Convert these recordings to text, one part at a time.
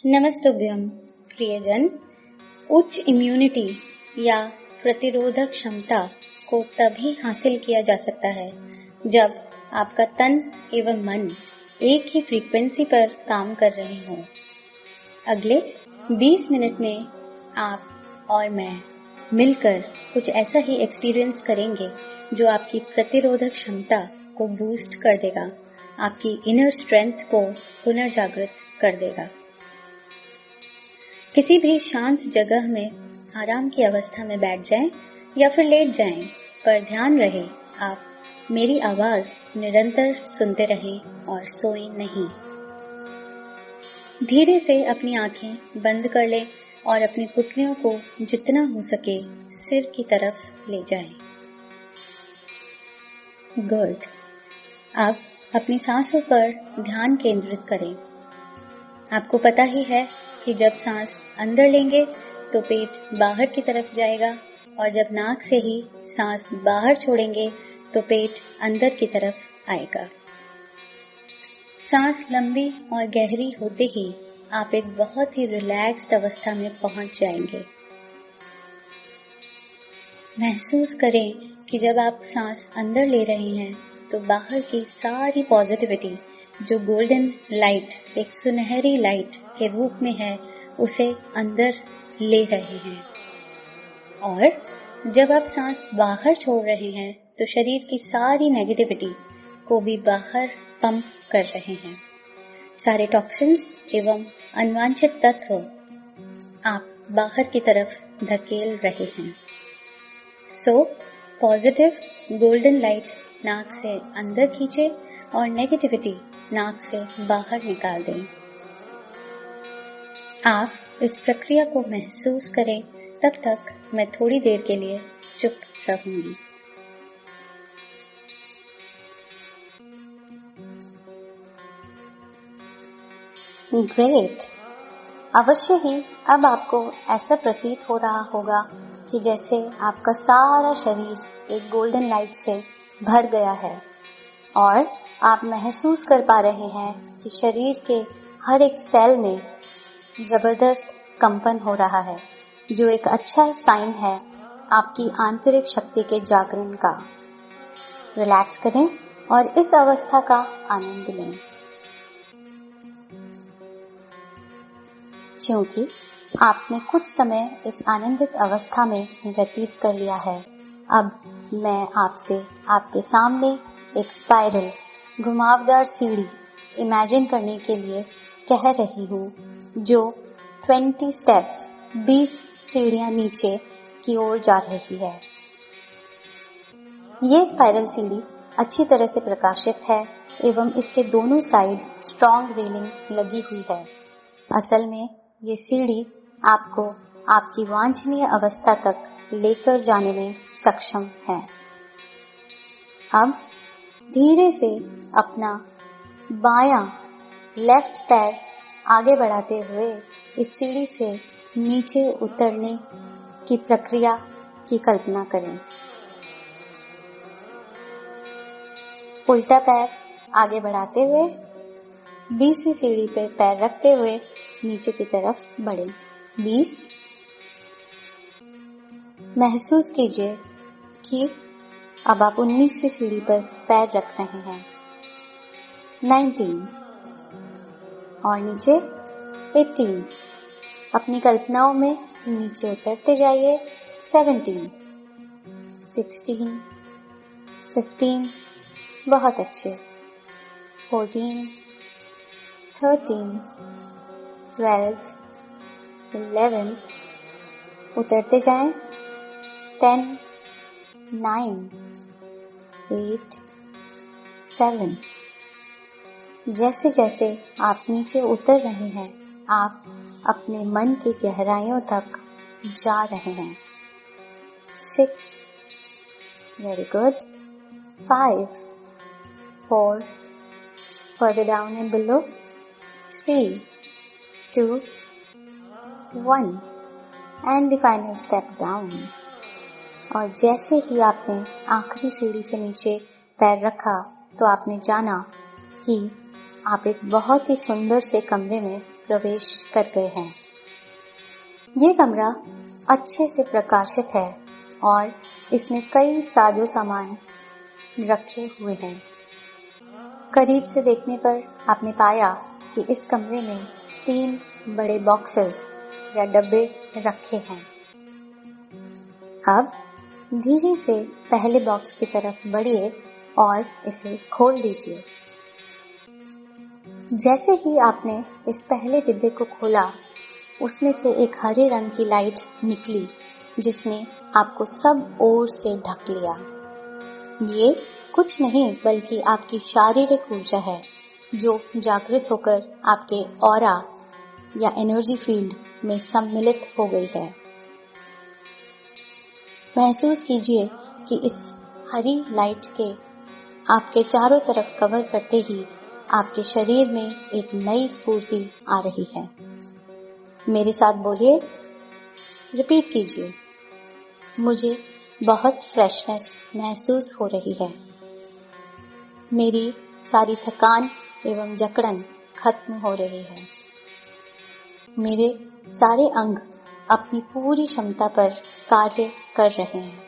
नमस्तुभ्यं प्रियजन। उच्च इम्यूनिटी या प्रतिरोधक क्षमता को तभी हासिल किया जा सकता है जब आपका तन एवं मन एक ही फ्रीक्वेंसी पर काम कर रहे हों। अगले 20 मिनट में आप और मैं मिलकर कुछ ऐसा ही एक्सपीरियंस करेंगे जो आपकी प्रतिरोधक क्षमता को बूस्ट कर देगा, आपकी इनर स्ट्रेंथ को पुनर्जागृत कर देगा। किसी भी शांत जगह में आराम की अवस्था में बैठ जाएं या फिर लेट जाएं, पर ध्यान रहे आप मेरी आवाज निरंतर सुनते रहें और सोएं नहीं। धीरे से अपनी आंखें बंद कर लें और अपनी पुतलियों को जितना हो सके सिर की तरफ ले जाएं। गुड। अब अपनी सांसों पर ध्यान केंद्रित करें। आपको पता ही है कि जब सांस अंदर लेंगे तो पेट बाहर की तरफ जाएगा और जब नाक से ही सांस बाहर छोड़ेंगे तो पेट अंदर की तरफ आएगा। सांस लंबी और गहरी होते ही आप एक बहुत ही रिलैक्स्ड अवस्था में पहुंच जाएंगे। महसूस करें कि जब आप सांस अंदर ले रहे हैं तो बाहर की सारी पॉजिटिविटी जो गोल्डन लाइट, एक सुनहरी लाइट के रूप में है, उसे अंदर ले रहे हैं। और जब आप सांस बाहर छोड़ रहे हैं तो शरीर की सारी नेगेटिविटी को भी बाहर पंप कर रहे हैं। सारे टॉक्सिन्स एवं अनवांछित तत्व आप बाहर की तरफ धकेल रहे हैं। सो पॉजिटिव गोल्डन लाइट नाक से अंदर खींचे और नेगेटिविटी नाक से बाहर निकाल दें। आप इस प्रक्रिया को महसूस करें, तब तक मैं थोड़ी देर के लिए चुप रहूंगी। ग्रेट। अवश्य ही अब आपको ऐसा प्रतीत हो रहा होगा कि जैसे आपका सारा शरीर एक गोल्डन लाइट से भर गया है और आप महसूस कर पा रहे हैं कि शरीर के हर एक सेल में जबरदस्त कंपन हो रहा है, जो एक अच्छा साइन है आपकी आंतरिक शक्ति के जागरण का। रिलैक्स करें और इस अवस्था का आनंद लें। क्योंकि आपने कुछ समय इस आनंदित अवस्था में व्यतीत कर लिया है, अब मैं आपसे आपके सामने एक स्पाइरल घुमावदार सीढ़ी इमेजिन करने के लिए कह रही हूँ, जो 20 स्टेप्स 20 सीढ़ियां नीचे की ओर जा रही है। ये स्पाइरल सीढ़ी अच्छी तरह से प्रकाशित है एवं इसके दोनों साइड स्ट्रॉन्ग रेलिंग लगी हुई है। असल में ये सीढ़ी आपको आपकी वांछनीय अवस्था तक लेकर जाने में सक्षम है। अब धीरे से अपना बायां लेफ्ट पैर आगे बढ़ाते हुए इस सीढ़ी से नीचे उतरने की प्रक्रिया की कल्पना करें। उल्टा पैर आगे बढ़ाते हुए 20वीं सीढ़ी पर पैर रखते हुए नीचे की तरफ बढ़ें। 20। महसूस कीजिए कि अब आप 19वीं सीढ़ी पर पैर रख रहे हैं। 19 और नीचे 18। अपनी कल्पनाओं में नीचे उतरते जाइए। 17, 16, 15, बहुत अच्छे। 14, 13, 12, 11, उतरते जाएं। 10, 9, 8, 7। जैसे जैसे आप नीचे उतर रहे हैं, आप अपने मन की गहराइयों तक जा रहे हैं। 6, very good. 5, 4, further down and below. 3, 2, 1, and the final step down. और जैसे ही आपने आखिरी सीढ़ी से नीचे पैर रखा तो आपने जाना कि आप एक बहुत ही सुंदर से कमरे में प्रवेश कर गए हैं। ये कमरा अच्छे से प्रकाशित है और इसमें कई साजो सामान रखे हुए हैं। करीब से देखने पर आपने पाया कि इस कमरे में 3 बड़े बॉक्सेस या डब्बे रखे हैं। अब धीरे से पहले बॉक्स की तरफ बढ़िए और इसे खोल दीजिए। जैसे ही आपने इस पहले डिब्बे को खोला, उसमें से एक हरे रंग की लाइट निकली जिसने आपको सब ओर से ढक लिया। ये कुछ नहीं बल्कि आपकी शारीरिक ऊर्जा है जो जागृत होकर आपके ऑरा या एनर्जी फील्ड में सम्मिलित हो गई है। महसूस कीजिए कि इस हरी लाइट के आपके चारों तरफ कवर करते ही आपके शरीर में एक नई स्फूर्ति आ रही है। मेरे साथ बोलिए, रिपीट कीजिए। मुझे बहुत फ्रेशनेस महसूस हो रही है। मेरी सारी थकान एवं जकड़न खत्म हो रही है। मेरे सारे अंग अपनी पूरी क्षमता पर कार्य कर रहे हैं।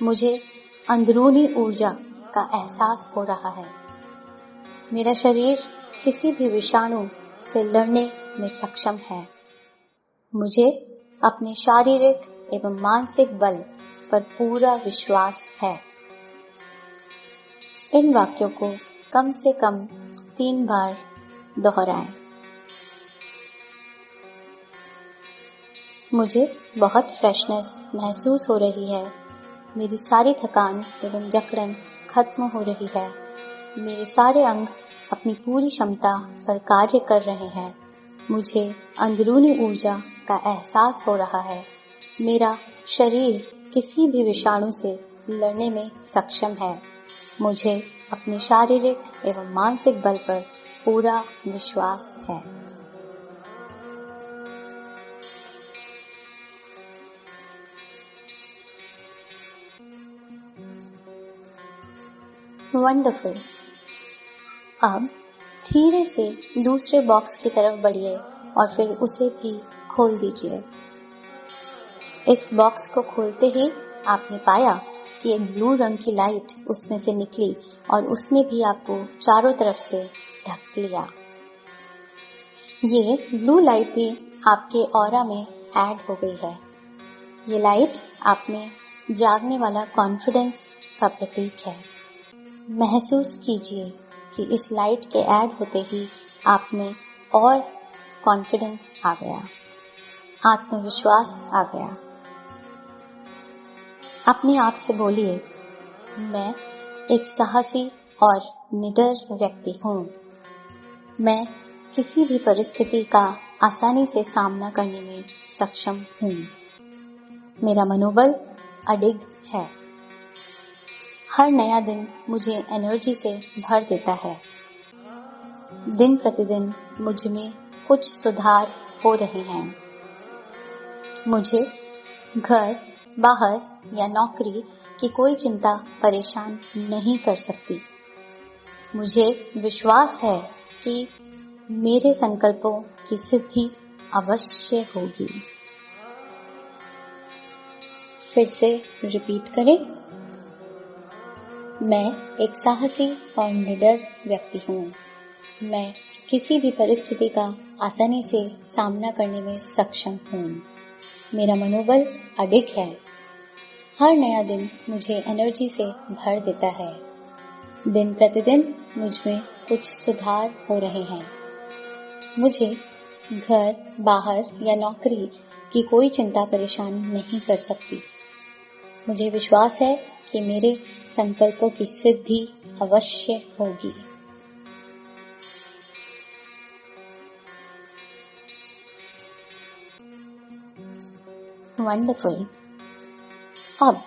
मुझे अंदरूनी ऊर्जा का एहसास हो रहा है। मेरा शरीर किसी भी विषाणु से लड़ने में सक्षम है। मुझे अपने शारीरिक एवं मानसिक बल पर पूरा विश्वास है। इन वाक्यों को कम से कम 3 बार दोहराएं। मुझे बहुत फ्रेशनेस महसूस हो रही है। मेरी सारी थकान एवं जकड़न खत्म हो रही है। मेरे सारे अंग अपनी पूरी क्षमता पर कार्य कर रहे हैं। मुझे अंदरूनी ऊर्जा का एहसास हो रहा है। मेरा शरीर किसी भी विषाणु से लड़ने में सक्षम है। मुझे अपने शारीरिक एवं मानसिक बल पर पूरा विश्वास है। वंडरफुल। अब धीरे से दूसरे बॉक्स की तरफ बढ़िए और फिर उसे भी खोल दीजिए। इस बॉक्स को खोलते ही आपने पाया कि एक ब्लू रंग की लाइट उसमें से निकली और उसने भी आपको चारों तरफ से ढक लिया। ये ब्लू लाइट भी आपके ऑरा में ऐड हो गई है। ये लाइट आप में जागने वाला कॉन्फिडेंस का प्रतीक है। महसूस कीजिए कि इस लाइट के ऐड होते ही आप में और कॉन्फिडेंस आ गया, आत्मविश्वास आ गया। अपने आप से बोलिए, मैं एक साहसी और निडर व्यक्ति हूँ। मैं किसी भी परिस्थिति का आसानी से सामना करने में सक्षम हूँ। मेरा मनोबल अडिग है। हर नया दिन मुझे एनर्जी से भर देता है। दिन प्रतिदिन मुझ में कुछ सुधार हो रहे हैं। मुझे घर, बाहर या नौकरी की कोई चिंता परेशान नहीं कर सकती। मुझे विश्वास है कि मेरे संकल्पों की सिद्धि अवश्य होगी। फिर से रिपीट करें। मैं एक साहसी और निडर व्यक्ति हूँ। मैं किसी भी परिस्थिति का आसानी से सामना करने में सक्षम हूँ। मेरा मनोबल अडिग है। हर नया दिन मुझे एनर्जी से भर देता है। दिन प्रतिदिन मुझ में कुछ सुधार हो रहे हैं। मुझे घर, बाहर या नौकरी की कोई चिंता परेशान नहीं कर सकती। मुझे विश्वास है कि मेरे संकल्पों की सिद्धि अवश्य होगी। वंडरफुल। अब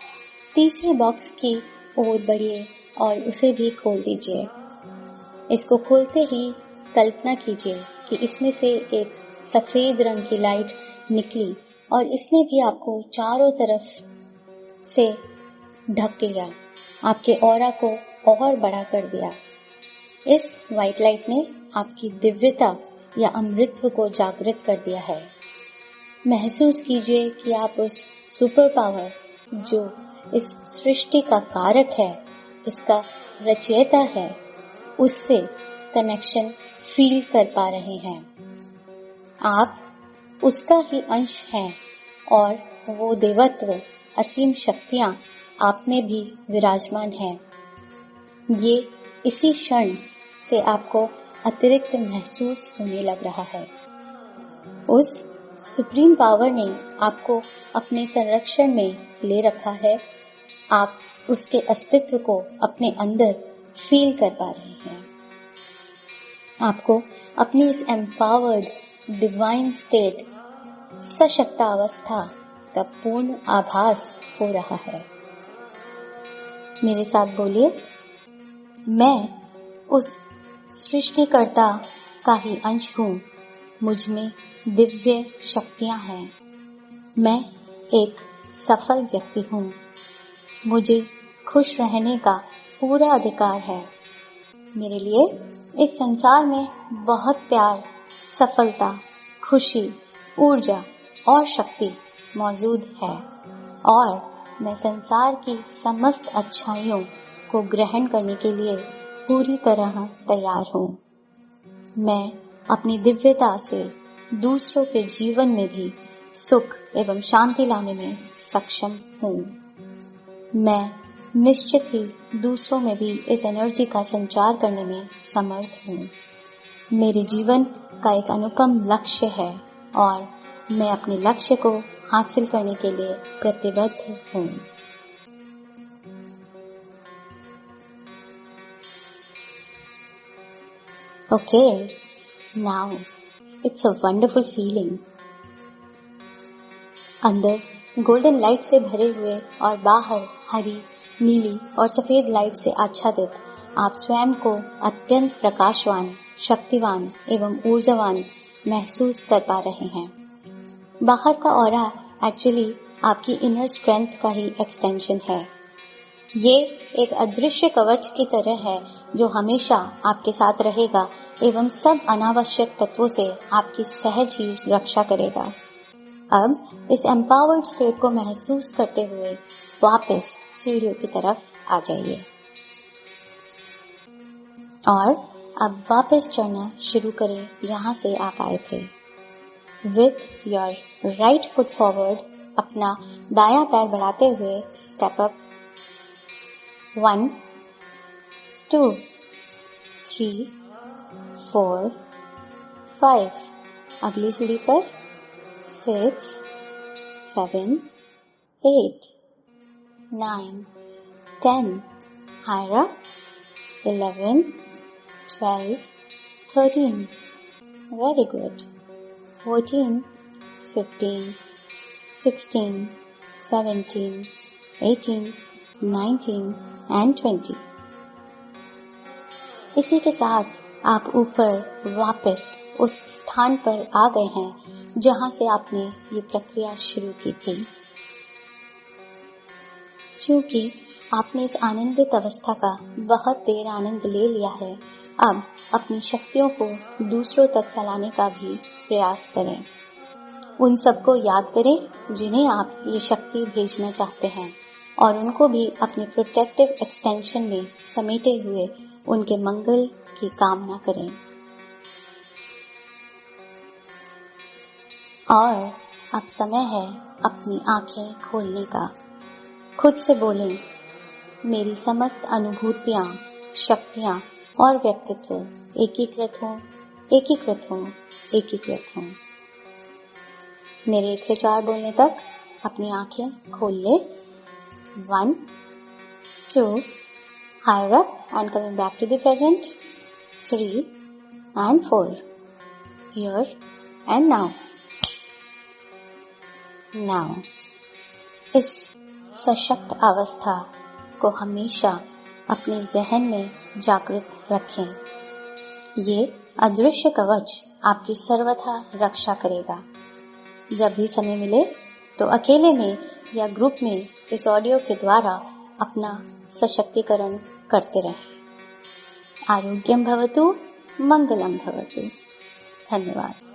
तीसरे बॉक्स की ओर बढ़िए और उसे भी खोल दीजिए। इसको खोलते ही कल्पना कीजिए कि इसमें से एक सफेद रंग की लाइट निकली और इसने भी आपको चारों तरफ से ढक लिया, आपके ऑरा को और बड़ा कर दिया। इस व्हाइट लाइट ने आपकी दिव्यता या अमृतत्व को जागृत कर दिया है। महसूस कीजिए कि आप उस सुपर पावर जो इस सृष्टि का कारक है, इसका रचयिता है, उससे कनेक्शन फील कर पा रहे हैं। आप उसका ही अंश हैं और वो देवत्व, असीम शक्तियां आप में भी विराजमान हैं। ये इसी क्षण से आपको अतिरिक्त महसूस होने लग रहा है। उस सुप्रीम पावर ने आपको अपने संरक्षण में ले रखा है। आप उसके अस्तित्व को अपने अंदर फील कर पा रहे हैं। आपको अपनी इस एम्पावर्ड डिवाइन स्टेट, सशक्त अवस्था का पूर्ण आभास हो रहा है। मेरे साथ बोलिए, मैं उस सृष्टिकर्ता का ही अंश हूँ। मुझ में दिव्य शक्तियाँ हैं। मैं एक सफल व्यक्ति हूँ। मुझे खुश रहने का पूरा अधिकार है। मेरे लिए इस संसार में बहुत प्यार, सफलता, खुशी, ऊर्जा और शक्ति मौजूद है और मैं संसार की समस्त अच्छाइयों को ग्रहण करने के लिए पूरी तरह तैयार हूँ। मैं अपनी दिव्यता से दूसरों के जीवन में भी सुख एवं शांति लाने में सक्षम हूँ। मैं निश्चित ही दूसरों में भी इस एनर्जी का संचार करने में समर्थ हूँ। मेरे जीवन का एक अनुपम लक्ष्य है और मैं अपने लक्ष्य को हासिल करने के लिए प्रतिबद्ध हूँ। Okay, now it's a wonderful feeling. अंदर गोल्डन लाइट से भरे हुए और बाहर हरी, नीली और सफेद लाइट से आच्छादित आप स्वयं को अत्यंत प्रकाशवान, शक्तिवान एवं ऊर्जावान महसूस कर पा रहे हैं। बाहर का ऑरा एक्चुअली आपकी इनर स्ट्रेंथ का ही एक्सटेंशन है। ये एक अदृश्य कवच की तरह है जो हमेशा आपके साथ रहेगा एवं सब अनावश्यक तत्वों से आपकी सहज ही रक्षा करेगा। अब इस एम्पावर्ड स्टेट को महसूस करते हुए वापस सीढ़ियों की तरफ आ जाइए और अब वापस चढ़ना शुरू करें जहां से आप आए थे। With your right foot forward, अपना दायां पैर बढ़ाते हुए स्टेप अप। 1, 2, 3, 4, 5। अगली सीढ़ी पर 6, 7, 8, 9, 10। Higher up 11, 12, 13. Very good. 14, 15, 16, 17, 18, 19 and 20। इसी के साथ आप ऊपर वापस उस स्थान पर आ गए हैं जहां से आपने ये प्रक्रिया शुरू की थी। क्योंकि आपने इस आनंदित अवस्था का बहुत देर आनंद ले लिया है, अब अपनी शक्तियों को दूसरों तक फैलाने का भी प्रयास करें। उन सबको याद करें जिन्हें आप ये शक्ति भेजना चाहते हैं और उनको भी अपने प्रोटेक्टिव एक्सटेंशन में समेटे हुए उनके मंगल की कामना करें। और अब समय है अपनी आंखें खोलने का। खुद से बोलें, मेरी समस्त अनुभूतियां, शक्तियां और व्यक्तित्व एकीकृत हों, एकीकृत हों, एकीकृत हों। मेरे 1 से 4 बोलने तक अपनी आंखें खोल ले। 1, 2, higher up and coming back to the present. 3 and 4. Here and now. Now, इस सशक्त अवस्था को हमेशा अपने जहन में जागृत रखें। ये अदृश्य कवच आपकी सर्वथा रक्षा करेगा। जब भी समय मिले तो अकेले में या ग्रुप में इस ऑडियो के द्वारा अपना सशक्तिकरण करते रहें। आरोग्यम भवतु, मंगलम भवतु। धन्यवाद।